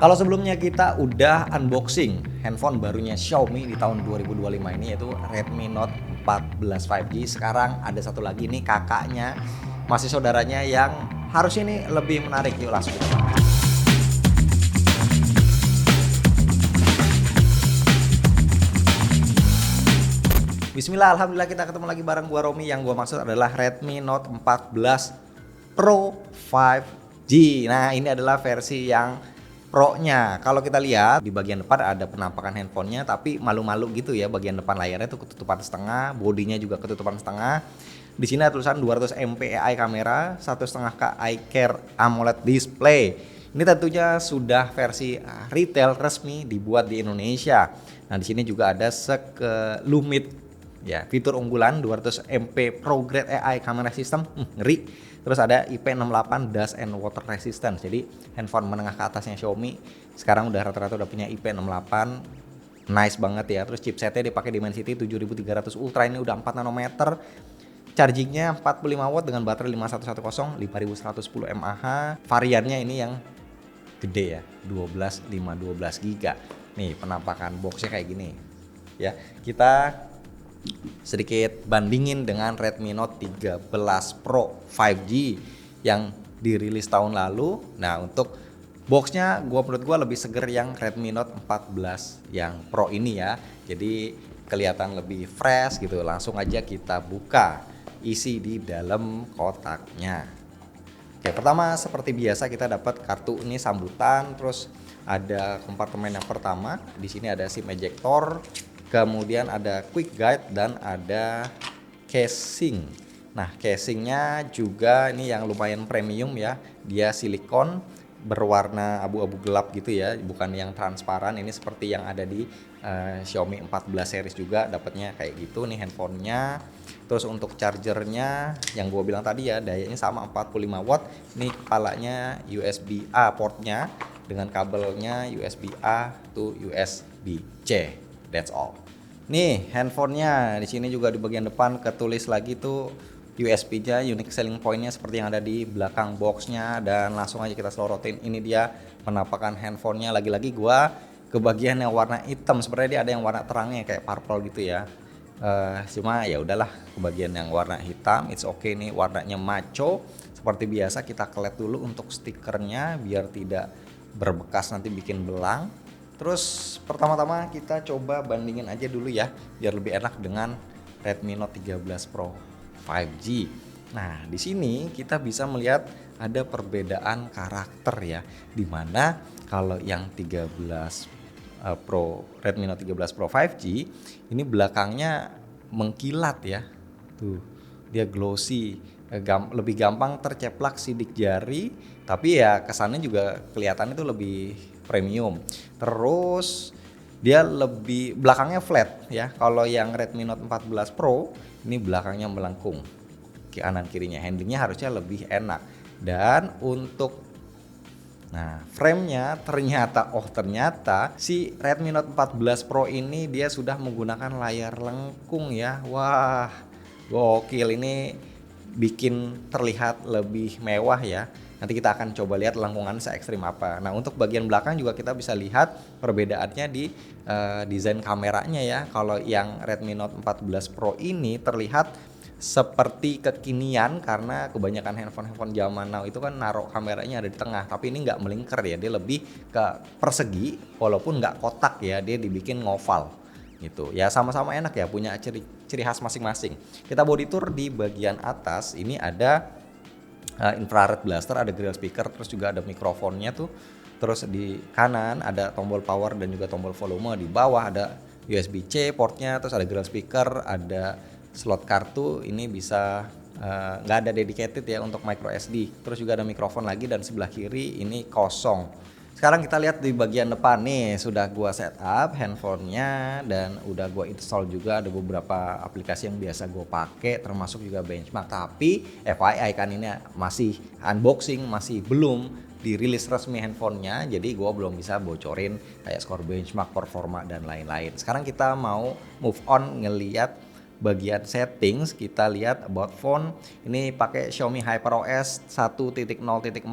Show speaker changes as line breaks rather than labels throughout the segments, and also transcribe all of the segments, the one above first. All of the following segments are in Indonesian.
Kalau sebelumnya kita udah unboxing handphone barunya Xiaomi di tahun 2025 ini, yaitu Redmi Note 14 5G. Sekarang ada satu lagi nih kakaknya, masih saudaranya yang harusnya ini lebih menarik. Yuk langsung. Bismillah, alhamdulillah kita ketemu lagi bareng gua Romi. Yang gua maksud adalah Redmi Note 14 Pro 5G. Nah, ini adalah versi yang Pro-nya. Kalau kita lihat di bagian depan ada penampakan handphonenya, tapi malu-malu gitu ya, bagian depan layarnya tuh ketutupan setengah, bodinya juga ketutupan setengah. Di sini ada tulisan 200 MP AI kamera, 1,5K iCare AMOLED display. Ini tentunya sudah versi retail resmi dibuat di Indonesia. Nah, di sini juga ada sekelumit ya fitur unggulan 200 MP Pro Grade AI camera system, ngeri. Terus ada IP68 dust and water resistance. Jadi handphone menengah ke atasnya Xiaomi sekarang udah rata-rata udah punya IP68. Nice banget ya. Terus chipsetnya dipakai Dimensity 7300 Ultra, ini udah 4 nanometer. Chargingnya 45 watt dengan baterai 5110 5110 mAh. Variannya ini yang gede ya, 12 GB. Nih penampakan boxnya kayak gini. Ya, kita sedikit bandingin dengan Redmi Note 13 Pro 5G yang dirilis tahun lalu. Nah, untuk boxnya menurut gua lebih seger yang Redmi Note 14 yang Pro ini ya. Jadi kelihatan lebih fresh gitu. Langsung aja kita buka isi di dalam kotaknya. Oke, pertama seperti biasa kita dapat kartu ini sambutan, terus ada kompartemen yang pertama. Di sini ada SIM ejector, kemudian ada quick guide dan ada casing. Nah, casingnya juga ini yang lumayan premium ya. Dia silikon berwarna abu-abu gelap gitu ya, bukan yang transparan. Ini seperti yang ada di Xiaomi 14 series juga dapatnya kayak gitu nih handphonenya. Terus untuk chargernya yang gue bilang tadi ya, dayanya sama 45 watt. Ini kepalanya USB A portnya dengan kabelnya USB A to USB C. That's all. Nih handphonenya di sini juga di bagian depan ketulis lagi tuh USB-nya, unique selling point-nya seperti yang ada di belakang boxnya. Dan langsung aja kita selorotin, ini dia penampakan handphonenya. Lagi-lagi gua ke bagian yang warna hitam, sebenarnya dia ada yang warna terangnya kayak purple gitu ya. Cuma ya udahlah ke bagian yang warna hitam, it's okay nih warnanya maco. Seperti biasa kita kelet dulu untuk stikernya biar tidak berbekas nanti bikin belang. Terus pertama-tama kita coba bandingin aja dulu ya biar lebih enak dengan Redmi Note 13 Pro 5G. Nah, di sini kita bisa melihat ada perbedaan karakter ya. Dimana kalau yang 13 Redmi Note 13 Pro 5G ini belakangnya mengkilat ya. Tuh, dia glossy, lebih gampang terceplak sidik jari, tapi ya kesannya juga kelihatannya tuh lebih premium. Terus dia lebih belakangnya flat ya. Kalau yang Redmi Note 14 Pro ini belakangnya melengkung ke kanan kirinya. Handlingnya harusnya lebih enak. Dan untuk frame-nya ternyata si Redmi Note 14 Pro ini dia sudah menggunakan layar lengkung ya. Wah, gokil, ini bikin terlihat lebih mewah ya. Nanti kita akan coba lihat lengkungan se-ekstrim apa. Nah, untuk bagian belakang juga kita bisa lihat perbedaannya di desain kameranya ya. Kalau yang Redmi Note 14 Pro ini terlihat seperti kekinian karena kebanyakan handphone zaman now itu kan naruh kameranya ada di tengah, tapi ini nggak melingkar ya, dia lebih ke persegi walaupun nggak kotak ya, dia dibikin ngoval gitu ya. Sama-sama enak ya, punya ciri khas masing-masing. Kita body tour di bagian atas ini ada infrared blaster, ada grill speaker, terus juga ada mikrofonnya tuh. Terus di kanan ada tombol power dan juga tombol volume, di bawah ada USB-C portnya, terus ada grill speaker, ada slot kartu, ini bisa nggak ada dedicated ya untuk micro SD. Terus juga ada mikrofon lagi dan sebelah kiri ini kosong. Sekarang kita lihat di bagian depan nih, sudah gua setup handphonenya dan udah gua install juga. Ada beberapa aplikasi yang biasa gua pakai termasuk juga benchmark. Tapi FYI kan ini masih unboxing, masih belum dirilis resmi handphonenya, jadi gua belum bisa bocorin kayak skor benchmark, performa dan lain-lain. Sekarang kita mau move on ngeliat bagian settings. Kita lihat about phone, ini pakai Xiaomi HyperOS 1.0.4.0.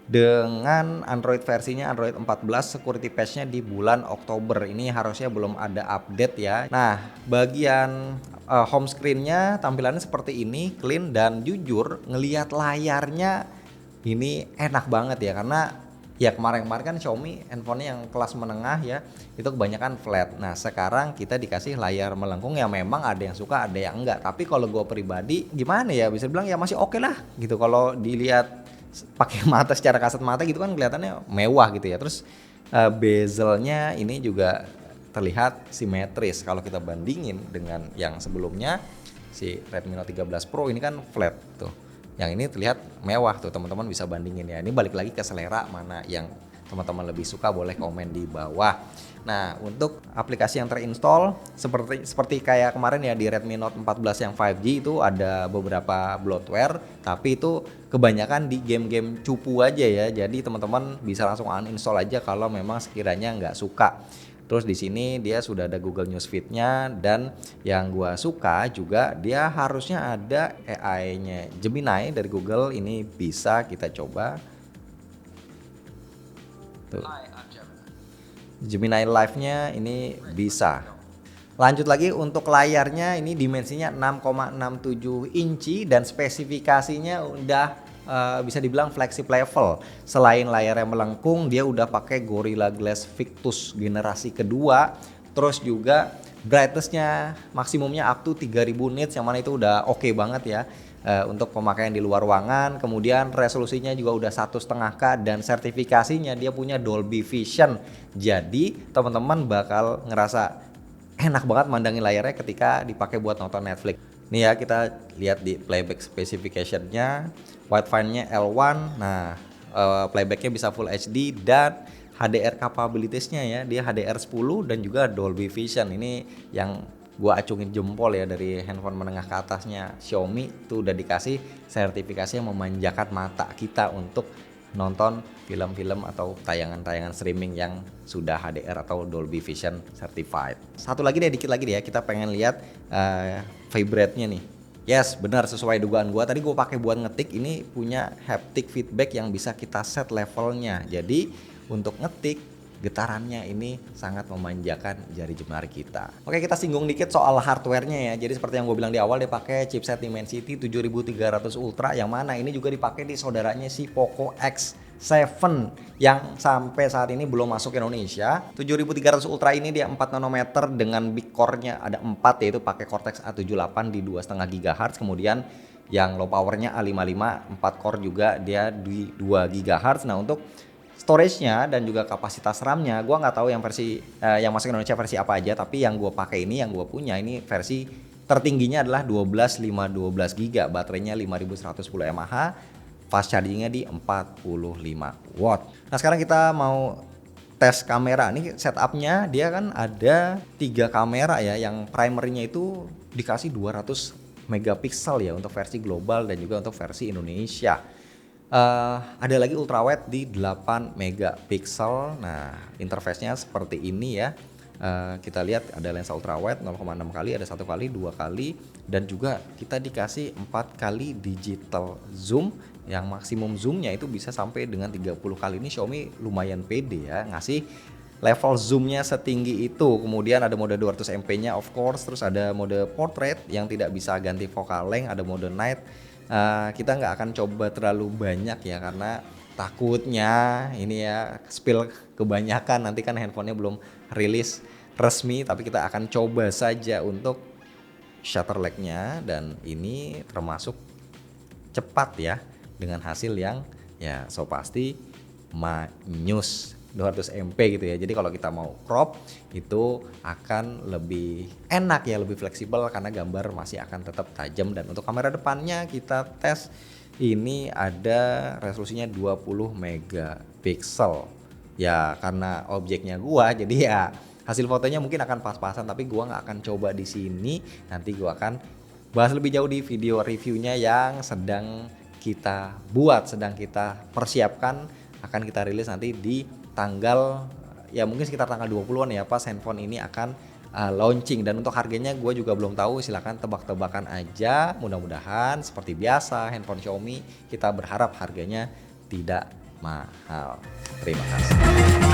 dengan Android versinya Android 14, security patch-nya di bulan Oktober. Ini harusnya belum ada update ya. Nah, bagian home screen-nya tampilannya seperti ini, clean, dan jujur ngelihat layarnya ini enak banget ya, karena ya kemarin-kemarin kan Xiaomi handphonenya yang kelas menengah ya, itu kebanyakan flat. Nah sekarang kita dikasih layar melengkung, ya memang ada yang suka ada yang enggak, tapi kalau gue pribadi gimana ya, bisa bilang ya masih oke lah gitu. Kalau dilihat pakai mata secara kasat mata gitu kan kelihatannya mewah gitu ya. Terus bezelnya ini juga terlihat simetris kalau kita bandingin dengan yang sebelumnya. Si Redmi Note 13 Pro ini kan flat tuh, yang ini terlihat mewah tuh, teman-teman bisa bandingin ya. Ini balik lagi ke selera, mana yang teman-teman lebih suka boleh komen di bawah. Nah untuk aplikasi yang terinstall seperti kayak kemarin ya di Redmi Note 14 yang 5G itu ada beberapa bloatware, tapi itu kebanyakan di game-game cupu aja ya. Jadi teman-teman bisa langsung uninstall aja kalau memang sekiranya nggak suka. Terus di sini dia sudah ada Google News Feed-nya, dan yang gua suka juga dia harusnya ada AI-nya Gemini dari Google. Ini bisa kita coba. Tuh. Gemini Live-nya ini bisa. Lanjut lagi untuk layarnya, ini dimensinya 6,67 inci dan spesifikasinya udah bisa dibilang flagship level. Selain layarnya melengkung, dia udah pakai Gorilla Glass Victus generasi kedua. Terus juga brightness-nya maksimumnya up to 3000 nits, yang mana itu udah oke banget ya untuk pemakaian di luar ruangan. Kemudian resolusinya juga udah 1,5K dan sertifikasinya dia punya Dolby Vision. Jadi teman-teman bakal ngerasa enak banget mandangin layarnya ketika dipakai buat nonton Netflix. Nih ya, kita lihat di playback specification-nya, wideband-nya L1. Nah, playback-nya bisa Full HD dan HDR capabilities-nya ya, dia HDR10 dan juga Dolby Vision. Ini yang gua acungin jempol ya, dari handphone menengah ke atasnya Xiaomi tuh udah dikasih sertifikasi yang memanjakan mata kita untuk nonton film-film atau tayangan-tayangan streaming yang sudah HDR atau Dolby Vision certified. Satu lagi deh, dikit lagi deh ya, kita pengen lihat vibrate-nya nih. Yes, benar sesuai dugaan gua. Tadi gua pakai buat ngetik, ini punya haptic feedback yang bisa kita set levelnya. Jadi untuk ngetik getarannya ini sangat memanjakan jari jemari kita. Oke, kita singgung dikit soal hardware-nya ya. Jadi seperti yang gue bilang di awal, dia pakai chipset Dimensity 7300 Ultra, yang mana ini juga dipakai di saudaranya si Poco X7 yang sampai saat ini belum masuk Indonesia. 7300 Ultra ini dia 4 nanometer dengan big core-nya ada 4, yaitu pakai Cortex A78 di 2,5 GHz. Kemudian yang low power-nya A55 4 core juga dia di 2 GHz. Nah untuk storage-nya dan juga kapasitas RAM-nya, gue nggak tahu yang versi yang masuk Indonesia versi apa aja, tapi yang gue pakai ini, yang gue punya ini versi tertingginya adalah 12 GB, baterainya 5110 mAh, fast charging-nya di 45 watt. Nah sekarang kita mau tes kamera. Nih setup-nya dia kan ada 3 kamera ya, yang primernya itu dikasih 200 megapiksel ya untuk versi global dan juga untuk versi Indonesia. Ada lagi ultrawide di 8 megapiksel. Nah, interface-nya seperti ini ya. Kita lihat ada lensa ultrawide 0,6 kali, ada 1 kali, 2 kali, dan juga kita dikasih 4 kali digital zoom, yang maksimum zoomnya itu bisa sampai dengan 30 kali. Ini Xiaomi lumayan pede ya ngasih level zoomnya setinggi itu. Kemudian ada mode 200 MP-nya of course, terus ada mode portrait yang tidak bisa ganti focal length, ada mode night. Kita nggak akan coba terlalu banyak ya, karena takutnya ini ya spill kebanyakan, nanti kan handphonenya belum rilis resmi. Tapi kita akan coba saja untuk shutter lag-nya, dan ini termasuk cepat ya, dengan hasil yang ya so pasti manyus 200 MP gitu ya. Jadi kalau kita mau crop itu akan lebih enak ya, lebih fleksibel, karena gambar masih akan tetap tajam. Dan untuk kamera depannya kita tes, ini ada resolusinya 20 megapiksel. Ya karena objeknya gua, jadi ya hasil fotonya mungkin akan pas-pasan, tapi gua nggak akan coba di sini. Nanti gua akan bahas lebih jauh di video reviewnya yang sedang kita buat, sedang kita persiapkan, akan kita rilis nanti di tanggal ya mungkin sekitar tanggal 20-an ya, pas handphone ini akan launching. Dan untuk harganya gue juga belum tahu, silakan tebak-tebakan aja. Mudah-mudahan seperti biasa handphone Xiaomi kita berharap harganya tidak mahal. Terima kasih.